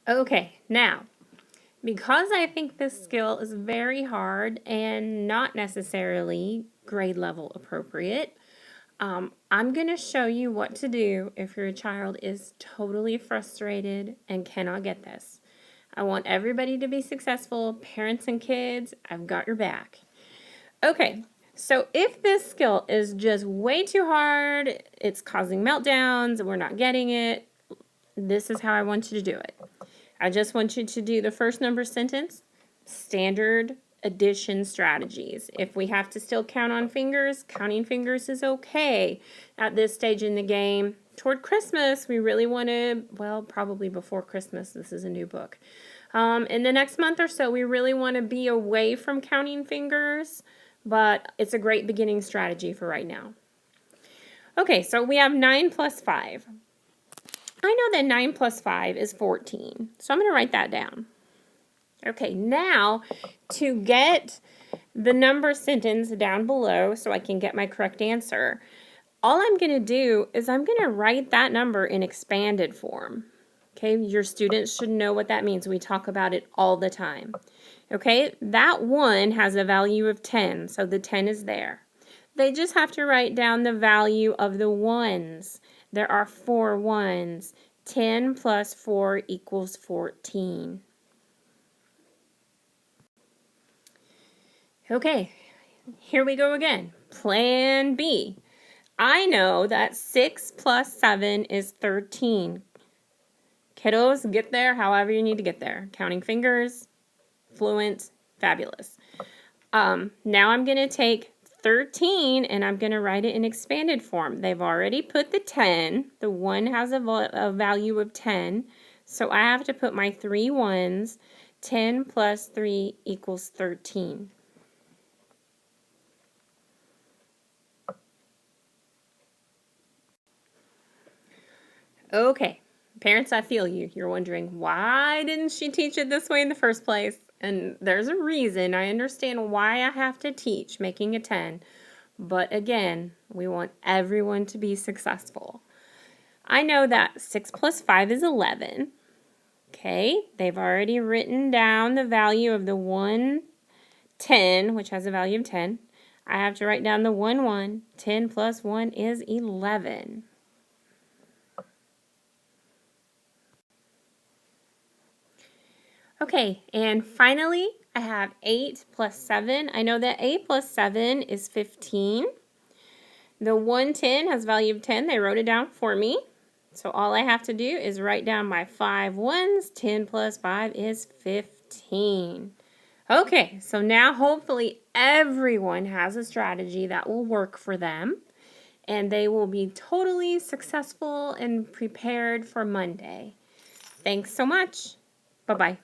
Okay, now, because I think this skill is very hard and not necessarily grade level appropriate, I'm going to show you what to do if your child is totally frustrated and cannot get this. I want everybody to be successful, parents and kids, I've got your back. Okay, so if this skill is just way too hard, it's causing meltdowns, we're not getting it, this is how I want you to do it. I just want you to do the first number sentence, standard addition strategies. If we have to still count on fingers, counting fingers is okay at this stage in the game. Toward Christmas, we really want to, well, probably before Christmas, this is a new book. In the next month or so, we really want to be away from counting fingers, but it's a great beginning strategy for right now. Okay, so we have 9 plus 5. I know that 9 plus 5 is 14, so I'm going to write that down. Okay, now to get the number sentence down below so I can get my correct answer, all I'm going to do is I'm going to write that number in expanded form. Okay, your students should know what that means. We talk about it all the time. Okay, that 1 has a value of 10, so the 10 is there. They just have to write down the value of the ones. There are 4 ones. 10 plus 4 equals 14. Okay, here we go again. Plan B. I know that 6 plus 7 is 13. Kiddos, get there however you need to get there. Counting fingers, fluent, fabulous. Now I'm going to take 13 and I'm going to write it in expanded form. They've already put the 10. The 1 has a value of 10. So I have to put my 3 ones. 10 plus 3 equals 13. Okay, parents, I feel you. You're wondering, why didn't she teach it this way in the first place? And there's a reason. I understand why I have to teach making a 10. But again, we want everyone to be successful. I know that 6 plus 5 is 11. Okay, they've already written down the value of the 1, 10, which has a value of 10. I have to write down the 1, 1. 10 plus 1 is 11. Okay, and finally, I have 8 plus 7. I know that 8 plus 7 is 15. The 110 has a value of 10. They wrote it down for me. So all I have to do is write down my 5 ones. 10 plus 5 is 15. Okay, so now hopefully everyone has a strategy that will work for them, and they will be totally successful and prepared for Monday. Thanks so much. Bye-bye.